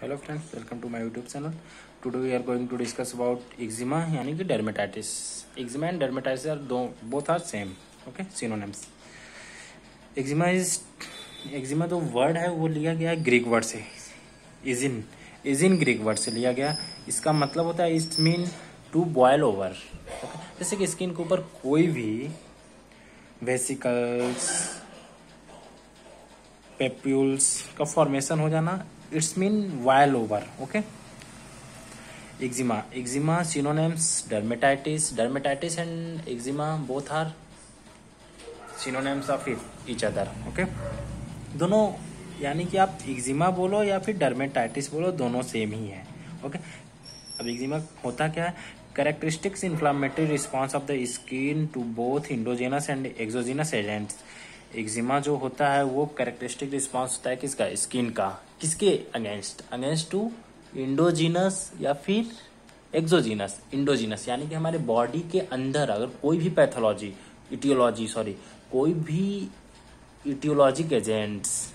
Hello friends, welcome to my YouTube channel. Today we are going to discuss about eczema यानी कि dermatitis. Eczema and dermatitis are both are same, okay, synonyms. Eczema जो word है वो लिया गया है Greek word से, इजिन Greek word से लिया गया। इसका मतलब होता है it's mean to boil over. जैसे कि स्किन के ऊपर कोई भी वेसिकल्स, पेप्यूल्स का फॉर्मेशन हो जाना, it's mean boil over, okay. Eczema synonyms dermatitis and eczema both are synonyms of each other, okay। दोनों यानी कि आप एक्जिमा बोलो या फिर डर्मेटाइटिस बोलो, दोनों सेम ही है, ओके। अब एक्जिमा होता क्या है? Characteristics inflammatory response of the skin to both endogenous and exogenous agents. Eczema जो होता है वो कैरेक्टरिस्टिक रिस्पॉन्स होता है किसका? स्किन का। किसके अगेंस्ट टू इंडोजीनस या फिर एक्सोजीनस। इंडोजीनस यानी कि हमारे बॉडी के अंदर अगर कोई भी पैथोलॉजी कोई भी इटियोलॉजिक एजेंट्स,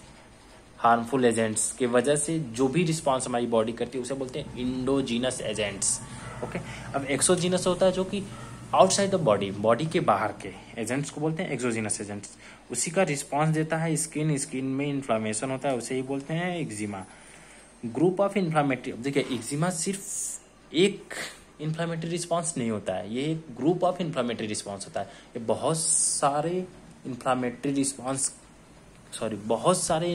हार्मफुल एजेंट्स के वजह से जो भी रिस्पॉन्स हमारी बॉडी करती है उसे बोलते हैं इंडोजीनस एजेंट्स, ओके। अब एक्सोजीनस होता है जो कि आउटसाइड द बॉडी के बाहर के एजेंट्स को बोलते हैं एक्सोजीनस एजेंट्स। उसी का रिस्पॉन्स देता है स्किन में इन्फ्लामेशन होता है, उसे ही बोलते हैं एक्जिमा। ग्रुप ऑफ इन्फ्लामेटरी, देखिए एक्जिमा सिर्फ एक इन्फ्लामेटरी रिस्पॉन्स नहीं होता है, ये एक ग्रुप ऑफ इन्फ्लामेटरी रिस्पॉन्स होता है। ये बहुत सारे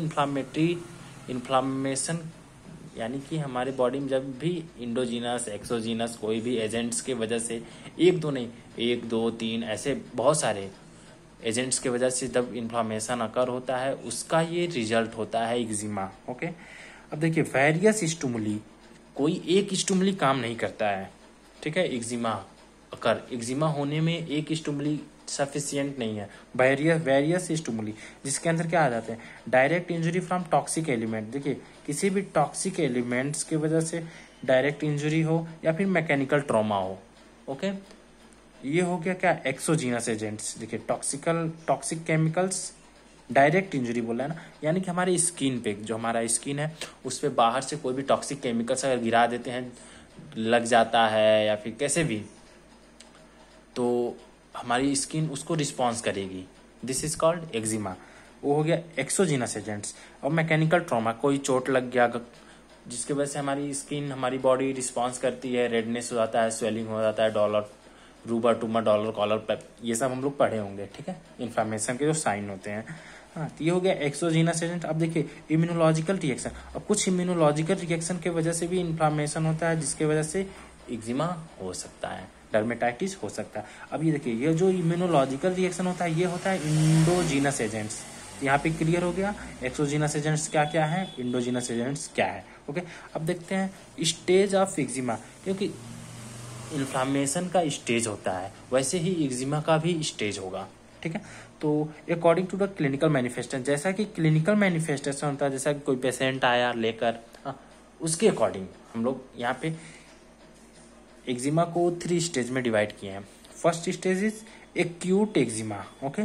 इन्फ्लामेशन यानी कि हमारे बॉडी में जब भी इंडोजीनस एक्सोजीनस कोई भी एजेंट्स के वजह से, एक दो तीन ऐसे बहुत सारे एजेंट्स के वजह से जब इन्फ्लामेशन अकर होता है उसका ये रिजल्ट होता है एक्जिमा, ओके। अब देखिए वेरियस स्टिमुली, कोई एक स्टिमुली काम नहीं करता है, ठीक है। एक्जिमा होने में एक स्टिमुली सफिशियंट नहीं है। वेरियस स्टिमुली जिसके अंदर क्या आ जाते हैं? Direct injury from toxic element. देखिए किसी भी टॉक्सिक एलिमेंट्स की वजह से डायरेक्ट इंजरी हो या फिर मैकेनिकल ट्रॉमा हो, ओके। ये हो गया क्या? Exogenous agents. देखिए टॉक्सिक केमिकल्स, डायरेक्ट इंजरी बोला है ना, यानी कि हमारी स्किन पे, जो हमारा स्किन है उस पे बाहर से कोई भी टॉक्सिक केमिकल्स अगर गिरा देते हैं, लग जाता है या फिर कैसे भी, तो हमारी स्किन उसको रिस्पॉन्स करेगी। This is called eczema. वो हो गया एक्सोजीनस एजेंट्स। और मैकेनिकल ट्रॉमा, कोई चोट लग गया जिसकी वजह से हमारी स्किन, हमारी बॉडी रिस्पॉन्स करती है, रेडनेस हो जाता है, स्वेलिंग हो जाता है, डॉलर रूबर टूमर, डॉलर कॉलर पेप, ये सब हम लोग पढ़े होंगे, ठीक है, इन्फ्लामेशन के जो साइन होते हैं। हाँ, तो ये हो गया एक्सोजीनस एजेंट। अब देखिए इम्यूनोलॉजिकल रिएक्शन, अब कुछ इम्यूनोलॉजिकल रिएक्शन के वजह से भी इन्फ्लामेशन होता है जिसके वजह से एक्जिमा हो सकता है, डर्मेटाइटिस हो सकता है। अब ये देखिए ये जो इम्यूनोलॉजिकल रिएक्शन होता है ये होता है इंडोजीनस एजेंट्स। यहाँ पे क्लियर हो गया एक्सोजीनस एजेंट्स क्या क्या है, इंडोजीनस एजेंट्स क्या है, ओके। अब देखते हैं स्टेज ऑफ एक्जिमा, क्योंकि इन्फ्लामेशन का स्टेज होता है वैसे ही एक्जिमा का भी स्टेज होगा, ठीक है। तो according to the clinical manifestation, जैसा कि क्लिनिकल मैनिफेस्टेशन होता है, जैसा कि कोई पेशेंट आया लेकर, उसके अकॉर्डिंग हम लोग यहाँ पे एक्जिमा को 3 स्टेज में डिवाइड किए हैं। First stage is acute eczema, okay.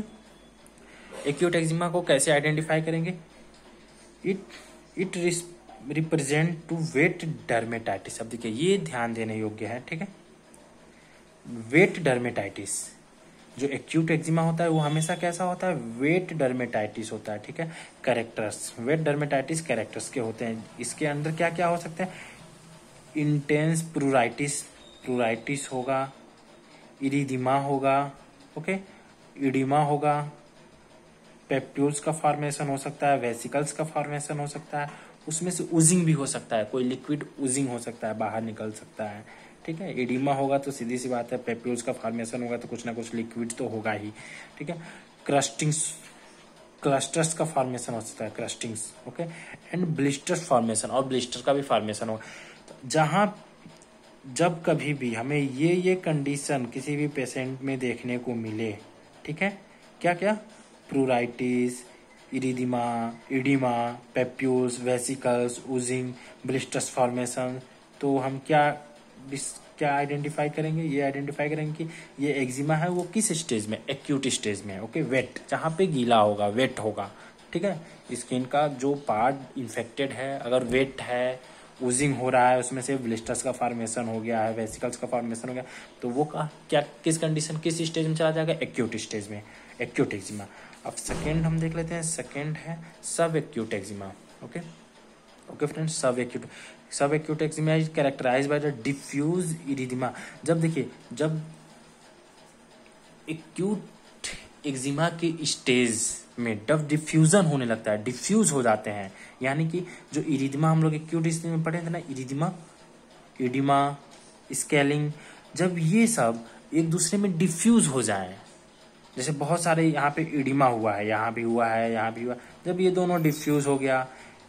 Acute eczema को कैसे आइडेंटिफाई करेंगे? It represent to wet dermatitis. अब देखिए ये ध्यान देने योग्य है, ठीक है। वेट डर्मेटाइटिस, जो एक्यूट एक्जिमा होता है वो हमेशा कैसा होता है? वेट डर्मेटाइटिस होता है, ठीक है। कैरेक्टर्स, वेट डर्मेटाइटिस कैरेक्टर्स के होते हैं। इसके अंदर क्या क्या हो सकते हैं? इंटेंस प्रूराइटिस होगा, इरिदिमा होगा, ओके, इडिमा होगा, पेप्यूल्स का फॉर्मेशन हो सकता है, वेसिकल्स का फॉर्मेशन हो सकता है, उसमें से उजिंग भी हो सकता है, कोई लिक्विड उजिंग हो सकता है, बाहर निकल सकता है, ठीक है। एडिमा होगा तो सीधी सी बात है, पेप्यूल्स का फॉर्मेशन होगा तो कुछ ना कुछ लिक्विड तो होगा ही, ठीक है। क्लस्टर्स का फॉर्मेशन हो सकता है, क्रस्टिंग्स, ओके, एंड ब्लिस्टर्स फॉर्मेशन, और ब्लिस्टर का भी फॉर्मेशन होगा। जहां जब कभी भी हमें ये कंडीशन किसी भी पेशेंट में देखने को मिले, ठीक है, क्या क्या? Pruritus, oedema, papules, vesicles, oozing, blisters formation, तो हम क्या आइडेंटिफाई करेंगे? ये आइडेंटिफाई करेंगे कि ये एक्जिमा है वो किस स्टेज में? एक्यूट स्टेज में, ओके। वेट, जहाँ पे गीला होगा, वेट होगा, ठीक है। स्किन का जो पार्ट इन्फेक्टेड है अगर वेट है ऊजिंग हो रहा है, उसमें से ब्लिस्टर्स का फॉर्मेशन हो गया है, वेसिकल्स का फॉर्मेशन हो गया, तो वो का क्या किस कंडीशन किस स्टेज में चला जाएगा, एक्यूट स्टेज में, एक्यूट एक्जिमा। अब सेकेंड हम देख लेते हैं, सेकेंड है subacute eczema. Okay okay friends, subacute eczema is characterized by the diffuse erythema. जब देखिए, जब एक्यूट एक्जिमा के स्टेज में जब डिफ्यूजन होने लगता है, डिफ्यूज हो जाते हैं, यानी कि जो इरिथमा हम लोग एक्यूट स्टेज में पढ़े थे ना, इरिथमा, इडिमा, स्केलिंग, जब ये सब एक दूसरे में डिफ्यूज हो जाए, जैसे बहुत सारे यहाँ पे इडिमा हुआ है, यहाँ भी हुआ है, यहाँ भी हुआ, जब ये दोनों डिफ्यूज हो गया,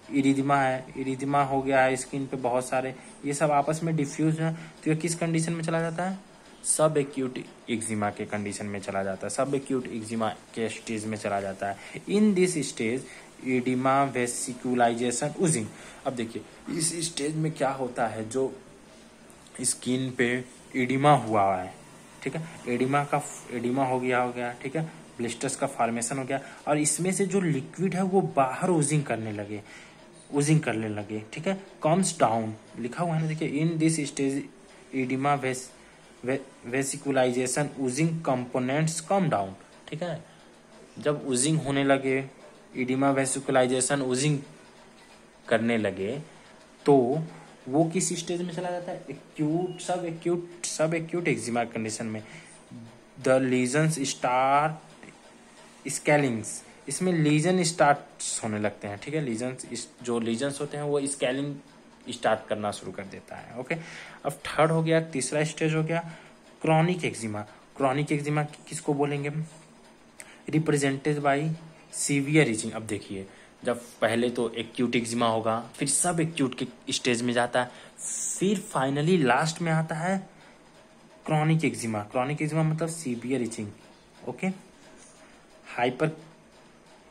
इरिथमा है, इरिथमा हो गया है स्किन पे बहुत सारे, ये सब आपस में डिफ्यूज है, तो ये किस कंडीशन में चला जाता है, सब एक्यूट एक्जिमा के कंडीशन में चला जाता है, सब एक्यूट एक्जिमा के स्टेज में चला जाता है। In this stage oedema, vesiculization, oozing. अब देखिए इस स्टेज में क्या होता है, जो स्किन पे इडिमा हुआ है, ठीक है, एडिमा हो गया, ठीक है, ब्लिस्टर्स का फॉर्मेशन हो गया, और इसमें से जो लिक्विड है वो बाहर ऊजिंग करने लगे, ठीक है, कम्स डाउन, लिखा हुआ है ना, देखिए, in this stage oedema, vesiculization, oozing components come down, ठीक है, जब ऊजिंग होने लगे, इडिमा, वेसिकुलाइजेशन, ऊजिंग करने लगे, तो वो किस स्टेज में चला जाता है, एक्यूट, सब एक्यूट एक्जिमा कंडीशन में। द लीजन्स स्टार्ट स्केलिंग्स, इसमें लीजन स्टार्ट होने लगते हैं, ठीक है, जो लीजन्स होते हैं वो स्केलिंग स्टार्ट करना शुरू कर देता है। ओके, अब थर्ड हो गया, तीसरा स्टेज हो गया क्रॉनिक एक्जिमा। क्रॉनिक एक्जिमा किसको बोलेंगे, रिप्रेजेंटेड बाय सीवियर इचिंग। अब देखिए, जब पहले तो एक्यूट एक्जिमा होगा, फिर सब एक्यूट के स्टेज में जाता है, फिर फाइनली लास्ट में आता है क्रॉनिक एक्जिमा। क्रॉनिक एक्जिमा मतलब सीवियर इचिंग। ओके, हाइपर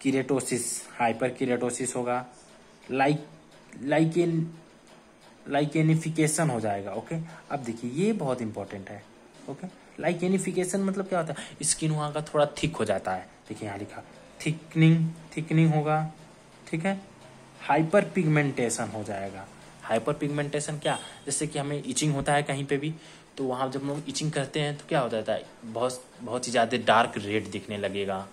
किरेटोसिस होगा, लाइकेनिफिकेशन हो जाएगा। ओके, अब देखिए ये बहुत इंपॉर्टेंट है। ओके, लाइकेनिफिकेशन मतलब क्या होता है, स्किन वहां का थोड़ा थिक हो जाता है, देखिए यहाँ लिखा, थिकनिंग होगा, ठीक है, हाइपर पिगमेंटेशन हो जाएगा। हाइपर पिगमेंटेशन क्या, जैसे कि हमें इचिंग होता है कहीं पे भी, तो वहां जब लोग इचिंग करते हैं तो क्या हो जाता है, बहुत ही ज्यादा डार्क रेड दिखने लगेगा।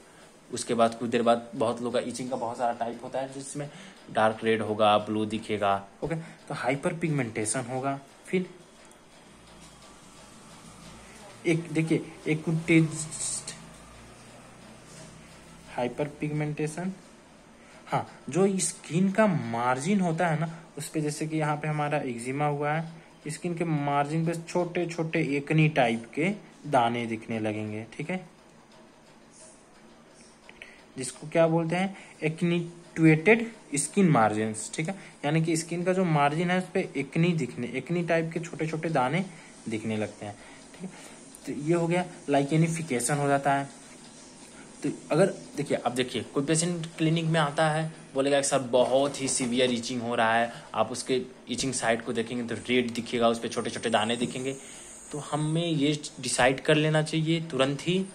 उसके बाद कुछ देर बाद बहुत लोग का इचिंग का बहुत सारा टाइप होता है, जिसमें डार्क रेड होगा, ब्लू दिखेगा। ओके, तो हाइपर पिगमेंटेशन होगा। फिर एक देखिए, हाइपर पिगमेंटेशन, हाँ, जो स्किन का मार्जिन होता है ना, उस पे, जैसे कि यहाँ पे हमारा एक्जिमा हुआ है, स्किन के मार्जिन पे छोटे छोटे एकनी टाइप के दाने दिखने लगेंगे, ठीक है, जिसको क्या बोलते हैं, एक्नीटुएटेड स्किन मार्जिन, ठीक है, यानी कि स्किन का जो मार्जिन है उस पे एकनी टाइप के छोटे छोटे दाने दिखने लगते हैं, ठीक है। तो ये हो गया, लाइकेनिफिकेशन हो जाता है। तो अगर देखिए, अब देखिए, कोई पेशेंट क्लिनिक में आता है, बोलेगा कि सर बहुत ही सीवियर इचिंग हो रहा है, आप उसके इचिंग साइट को देखेंगे तो रेड दिखेगा, उस पर छोटे छोटे दाने दिखेंगे, तो हमें ये डिसाइड कर लेना चाहिए तुरंत ही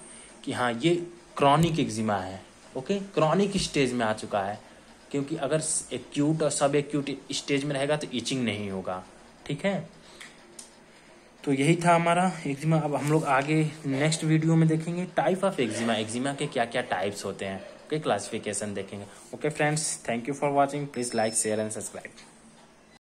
कि हाँ, ये क्रॉनिक एक्जिमा है। ओके, क्रॉनिक स्टेज में आ चुका है, क्योंकि अगर एक्यूट और सब एक्यूट स्टेज में रहेगा तो इचिंग नहीं होगा, ठीक है। तो यही था हमारा एक्जिमा। अब हम लोग आगे नेक्स्ट वीडियो में देखेंगे टाइप ऑफ एक्जिमा के क्या क्या टाइप्स होते हैं, ओके, क्लासिफिकेशन देखेंगे। Okay friends, thank you for watching, please like, share and subscribe.